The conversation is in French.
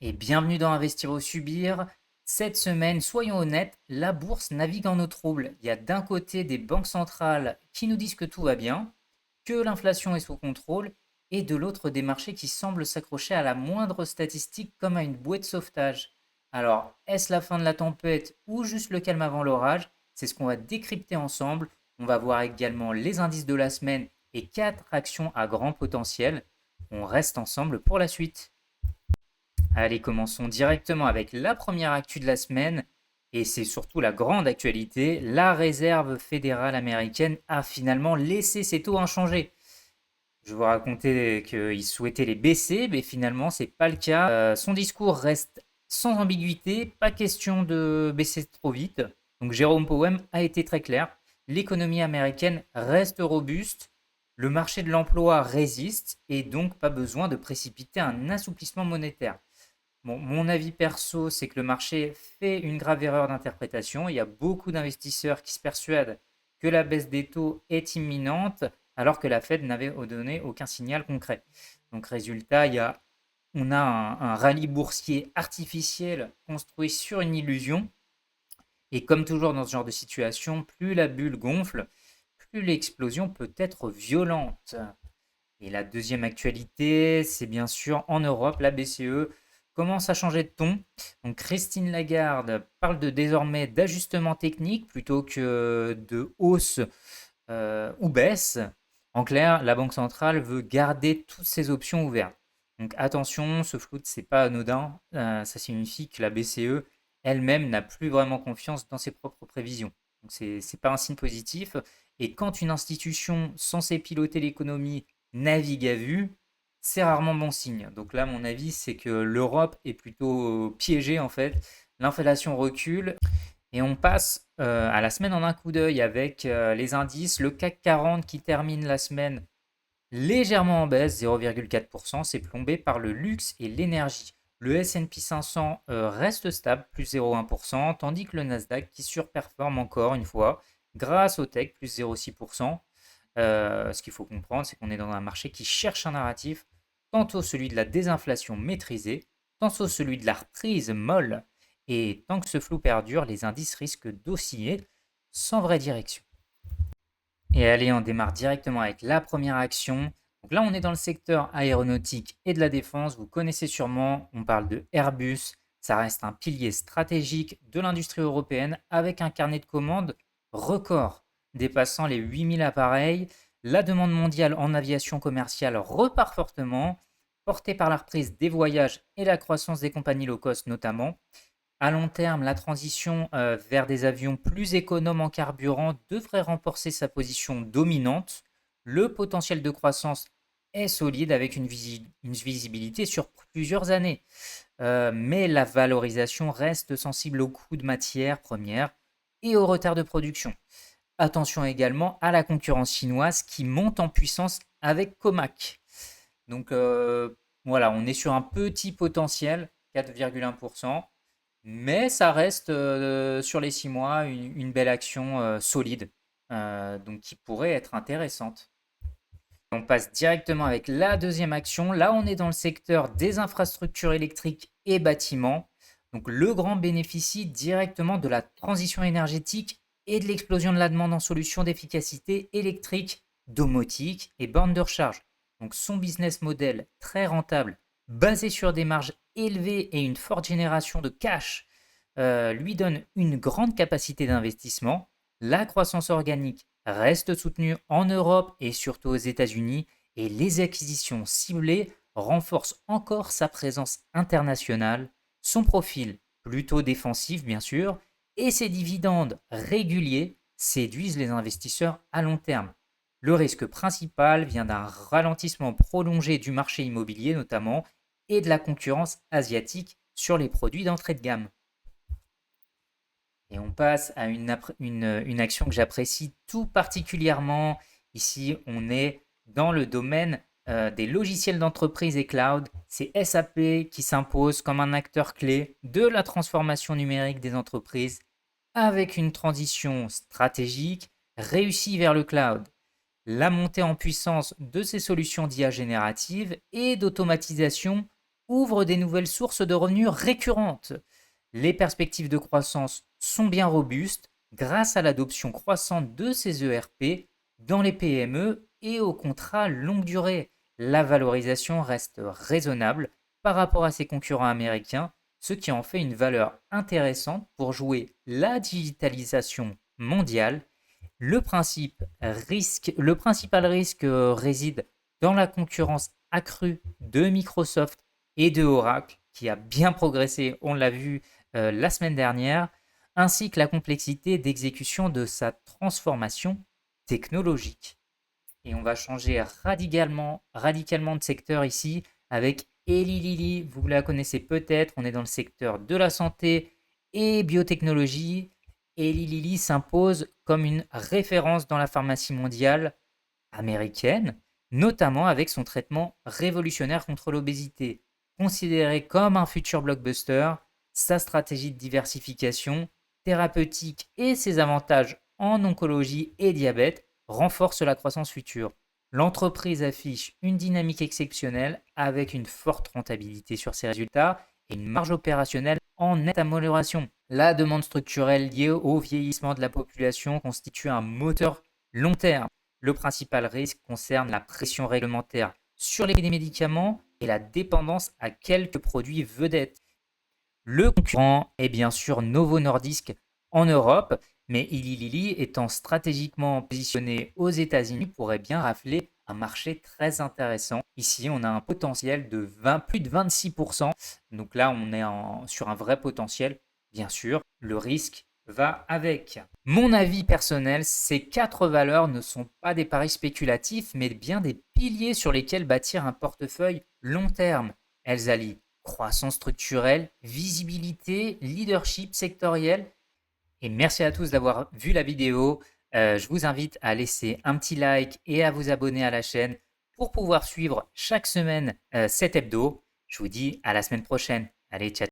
Et bienvenue dans Investir ou Subir. Cette semaine, soyons honnêtes, la bourse navigue en eau trouble. Il y a d'un côté des banques centrales qui nous disent que tout va bien, que l'inflation est sous contrôle, et de l'autre des marchés qui semblent s'accrocher à la moindre statistique comme à une bouée de sauvetage. Alors, est-ce la fin de la tempête ou juste le calme avant l'orage? C'est ce qu'on va décrypter ensemble. On va voir également les indices de la semaine et 4 actions à grand potentiel. On reste ensemble pour la suite. Allez, commençons directement avec la première actu de la semaine, et c'est surtout la grande actualité. La Réserve fédérale américaine a finalement laissé ses taux inchangés. Je vous racontais qu'il souhaitait les baisser, mais finalement, c'est pas le cas. Son discours reste sans ambiguïté, pas question de baisser trop vite. Donc Jérôme Powell a été très clair. L'économie américaine reste robuste, le marché de l'emploi résiste, et donc pas besoin de précipiter un assouplissement monétaire. Bon, mon avis perso, c'est que le marché fait une grave erreur d'interprétation. Il y a beaucoup d'investisseurs qui se persuadent que la baisse des taux est imminente, alors que la Fed n'avait donné aucun signal concret. Donc, résultat, on a un rallye boursier artificiel construit sur une illusion. Et comme toujours dans ce genre de situation, plus la bulle gonfle, plus l'explosion peut être violente. Et la deuxième actualité, c'est bien sûr en Europe, la BCE commence à changer de ton. Donc Christine Lagarde parle désormais d'ajustement technique plutôt que de hausse ou baisse. En clair, la Banque centrale veut garder toutes ses options ouvertes. Donc attention, ce float, c'est pas anodin. Ça signifie que la BCE elle-même n'a plus vraiment confiance dans ses propres prévisions. Donc c'est pas un signe positif. Et quand une institution censée piloter l'économie navigue à vue, c'est rarement bon signe. Donc là, mon avis, c'est que l'Europe est plutôt piégée en fait. L'inflation recule et on passe à la semaine en un coup d'œil avec les indices. Le CAC 40 qui termine la semaine légèrement en baisse, 0,4%, c'est plombé par le luxe et l'énergie. Le S&P 500 reste stable, plus 0,1%, tandis que le Nasdaq qui surperforme encore une fois grâce au tech, plus 0,6%. Ce qu'il faut comprendre, c'est qu'on est dans un marché qui cherche un narratif, tantôt celui de la désinflation maîtrisée, tantôt celui de la reprise molle, et tant que ce flou perdure, les indices risquent d'osciller sans vraie direction. Et allez, on démarre directement avec la première action. Donc là, on est dans le secteur aéronautique et de la défense. Vous connaissez sûrement, on parle de Airbus. Ça reste un pilier stratégique de l'industrie européenne avec un carnet de commandes record dépassant les 8000 appareils. La demande mondiale en aviation commerciale repart fortement, portée par la reprise des voyages et la croissance des compagnies low cost notamment. À long terme, la transition vers des avions plus économes en carburant devrait renforcer sa position dominante. Le potentiel de croissance est solide avec une visibilité sur plusieurs années. Mais la valorisation reste sensible aux coûts de matières premières et au retard de production. Attention également à la concurrence chinoise qui monte en puissance avec Comac. Donc voilà, on est sur un petit potentiel, 4,1%. Mais ça reste sur les 6 mois une belle action solide, donc qui pourrait être intéressante. On passe directement avec la deuxième action. Là, on est dans le secteur des infrastructures électriques et bâtiments. Donc le grand bénéficie directement de la transition énergétique et de l'explosion de la demande en solutions d'efficacité électrique, domotique et bornes de recharge. Donc son business model très rentable, basé sur des marges élevées et une forte génération de cash, lui donne une grande capacité d'investissement. La croissance organique reste soutenue en Europe et surtout aux États-Unis, et les acquisitions ciblées renforcent encore sa présence internationale, son profil plutôt défensif bien sûr, et ses dividendes réguliers séduisent les investisseurs à long terme. Le risque principal vient d'un ralentissement prolongé du marché immobilier notamment et de la concurrence asiatique sur les produits d'entrée de gamme. Et on passe à une action que j'apprécie tout particulièrement. Ici, on est dans le domaine des logiciels d'entreprise et cloud. C'est SAP qui s'impose comme un acteur clé de la transformation numérique des entreprises avec une transition stratégique réussie vers le cloud. La montée en puissance de ces solutions d'IA générative et d'automatisation ouvrent des nouvelles sources de revenus récurrentes. Les perspectives de croissance sont bien robustes grâce à l'adoption croissante de ces ERP dans les PME et aux contrats longue durée. La valorisation reste raisonnable par rapport à ses concurrents américains, ce qui en fait une valeur intéressante pour jouer la digitalisation mondiale. Le principal risque réside dans la concurrence accrue de Microsoft et de Oracle, qui a bien progressé, on l'a vu la semaine dernière, ainsi que la complexité d'exécution de sa transformation technologique. Et on va changer radicalement de secteur ici avec Eli Lilly. Vous la connaissez peut-être, on est dans le secteur de la santé et biotechnologie. Eli Lilly s'impose comme une référence dans la pharmacie mondiale américaine, notamment avec son traitement révolutionnaire contre l'obésité. Considéré comme un futur blockbuster, sa stratégie de diversification thérapeutique et ses avantages en oncologie et diabète renforcent la croissance future. L'entreprise affiche une dynamique exceptionnelle avec une forte rentabilité sur ses résultats et une marge opérationnelle en nette amélioration. La demande structurelle liée au vieillissement de la population constitue un moteur long terme. Le principal risque concerne la pression réglementaire sur les médicaments et la dépendance à quelques produits vedettes. Le concurrent est bien sûr Novo Nordisk en Europe, mais Eli Lilly étant stratégiquement positionné aux États-Unis pourrait bien rafler un marché très intéressant. Ici, on a un potentiel de plus de 26%. Donc là, on est sur un vrai potentiel. Bien sûr, le risque va avec. Mon avis personnel, ces 4 valeurs ne sont pas des paris spéculatifs, mais bien des piliers sur lesquels bâtir un portefeuille long terme. Elles allient croissance structurelle, visibilité, leadership sectoriel. Et merci à tous d'avoir vu la vidéo. Je vous invite à laisser un petit like et à vous abonner à la chaîne pour pouvoir suivre chaque semaine cet hebdo. Je vous dis à la semaine prochaine. Allez, ciao.